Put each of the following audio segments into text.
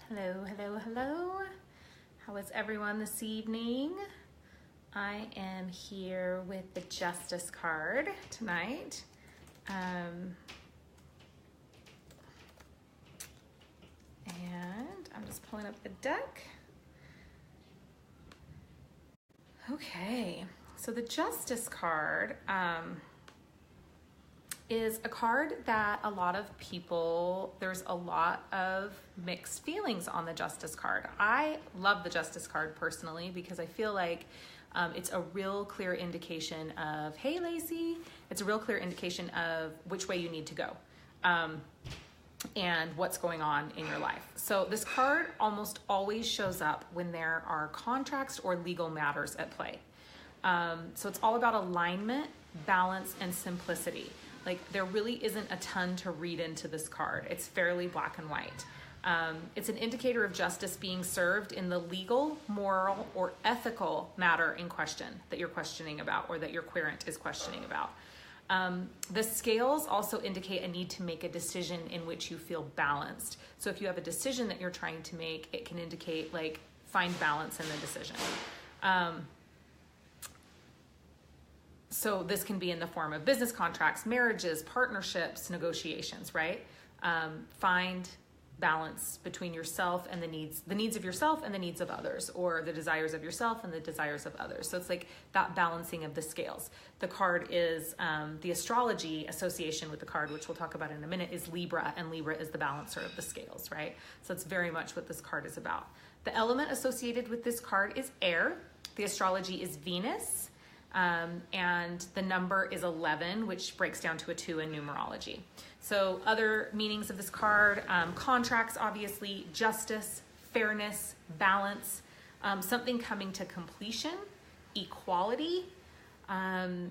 Hello, hello, hello. How is everyone this evening? I am here with the Justice card tonight. And I'm just pulling up the deck. Okay, so the Justice card is a card that a lot of people, there's a lot of mixed feelings on the Justice card. I love the Justice card personally because I feel like it's a real clear indication of, hey Lacey, it's a real clear indication of which way you need to go and what's going on in your life. So this card almost always shows up when there are contracts or legal matters at play. So it's all about alignment, balance, and simplicity. Like there really isn't a ton to read into this card. It's fairly black and white. It's an indicator of justice being served in the legal, moral, or ethical matter in question that you're questioning about or that your querent is questioning about. The scales also indicate a need to make a decision in which you feel balanced. So if you have a decision that you're trying to make, it can indicate like find balance in the decision. So this can be in the form of business contracts, marriages, partnerships, negotiations, right? Find balance between yourself and the needs of yourself and the needs of others, or the desires of yourself and the desires of others. So it's like that balancing of the scales. The card is, the astrology association with the card, which we'll talk about in a minute, is Libra, and Libra is the balancer of the scales, right? So it's very much what this card is about. The element associated with this card is air. The astrology is Venus. And the number is 11, which breaks down to a 2 in numerology. So other meanings of this card, contracts, obviously, justice, fairness, balance, something coming to completion, equality, a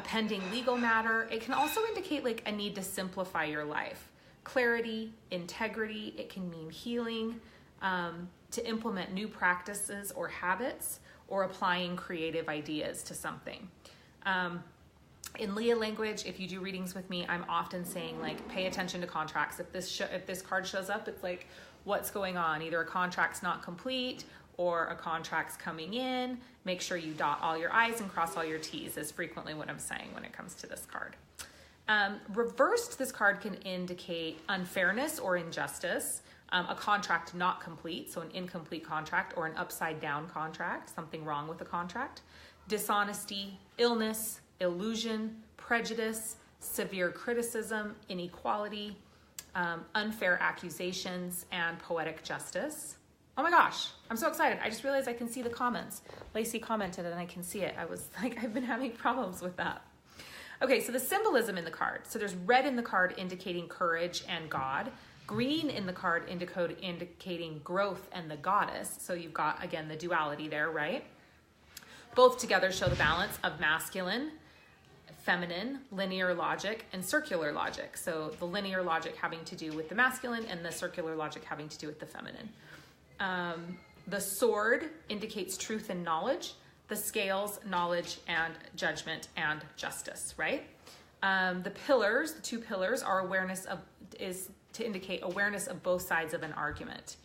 pending legal matter. It can also indicate like a need to simplify your life, clarity, integrity. It can mean healing, to implement new practices or habits, or applying creative ideas to something. In Leah language, if you do readings with me, I'm often saying like, pay attention to contracts. If this card shows up, it's like, what's going on? Either a contract's not complete or a contract's coming in. Make sure you dot all your I's and cross all your T's is frequently what I'm saying when it comes to this card. Reversed, this card can indicate unfairness or injustice. A contract not complete, so an incomplete contract or an upside down contract, something wrong with the contract, dishonesty, illness, illusion, prejudice, severe criticism, inequality, unfair accusations, and poetic justice. Oh my gosh, I'm so excited. I just realized I can see the comments. Lacey commented and I can see it. I was like, I've been having problems with that. Okay, so the symbolism in the card. So there's red in the card indicating courage and God. Green in the card indicating growth and the goddess. So you've got, again, the duality there, right? Both together show the balance of masculine, feminine, linear logic, and circular logic. So the linear logic having to do with the masculine and the circular logic having to do with the feminine. The sword indicates truth and knowledge. The scales, knowledge and judgment and justice, right? The pillars, the two pillars, are to indicate awareness of both sides of an argument.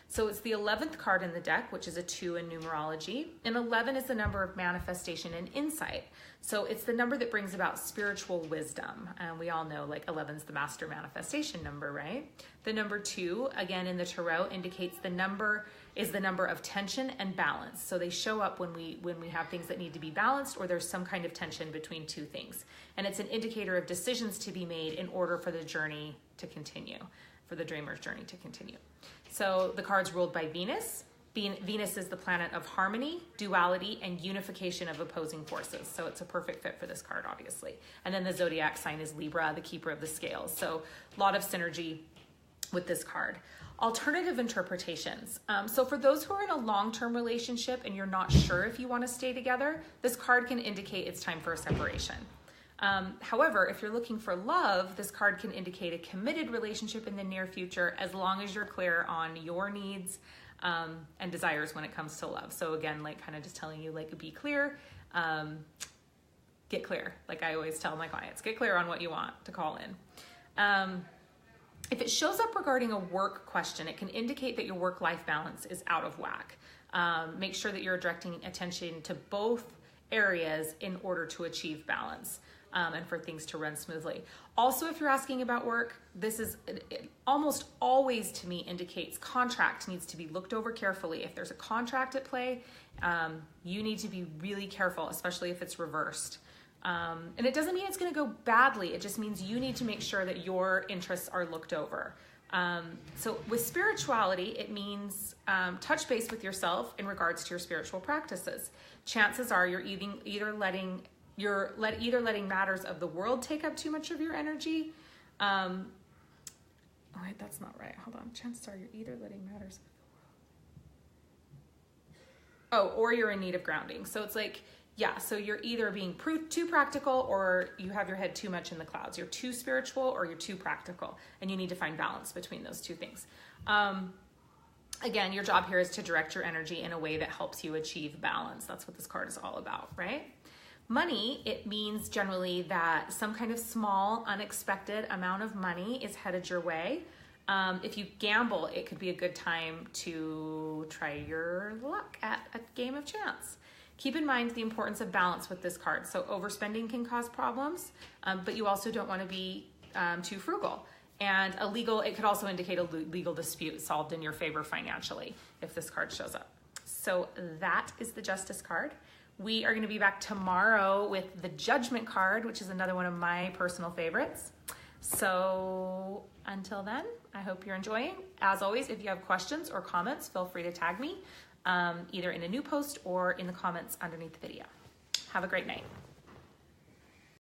So it's the 11th card in the deck, which is a 2 in numerology. And 11 is the number of manifestation and insight. So it's the number that brings about spiritual wisdom. And we all know like 11 is the master manifestation number, right? The number 2, again in the tarot, indicates the number of tension and balance. So they show up when we have things that need to be balanced or there's some kind of tension between two things. And it's an indicator of decisions to be made in order for the journey to continue, for the dreamer's journey to continue. So the card's ruled by Venus. Venus is the planet of harmony, duality, and unification of opposing forces. So it's a perfect fit for this card, obviously. And then the zodiac sign is Libra, the keeper of the scales. So a lot of synergy with this card. Alternative interpretations. So for those who are in a long-term relationship and you're not sure if you want to stay together, this card can indicate it's time for a separation. However, if you're looking for love, this card can indicate a committed relationship in the near future as long as you're clear on your needs and desires when it comes to love. So again, like kind of just telling you, like, be clear, get clear. Like I always tell my clients, get clear on what you want to call in. If it shows up regarding a work question, it can indicate that your work-life balance is out of whack. Make sure that you're directing attention to both areas in order to achieve balance and for things to run smoothly. Also, if you're asking about work, this is it almost always to me indicates contract needs to be looked over carefully. If there's a contract at play, you need to be really careful, especially if it's reversed. And it doesn't mean it's going to go badly. It just means you need to make sure that your interests are looked over. So with spirituality, it means touch base with yourself in regards to your spiritual practices. Chances are you're either letting matters of the world take up too much of your energy. Oh wait, that's not right. Hold on. Chances are you're either letting matters of the world. Oh, or you're in need of grounding. So it's like, yeah, so you're either being too practical or you have your head too much in the clouds. You're too spiritual or you're too practical, and you need to find balance between those two things. Again, your job here is to direct your energy in a way that helps you achieve balance. That's what this card is all about, right? Money, it means generally that some kind of small, unexpected amount of money is headed your way. If you gamble, it could be a good time to try your luck at a game of chance. Keep in mind the importance of balance with this card. So overspending can cause problems, but you also don't want to be too frugal. And it could also indicate a legal dispute solved in your favor financially if this card shows up. So that is the Justice card. We are going to be back tomorrow with the Judgment card, which is another one of my personal favorites. So until then, I hope you're enjoying. As always, if you have questions or comments, feel free to tag me either in a new post or in the comments underneath the video. Have a great night.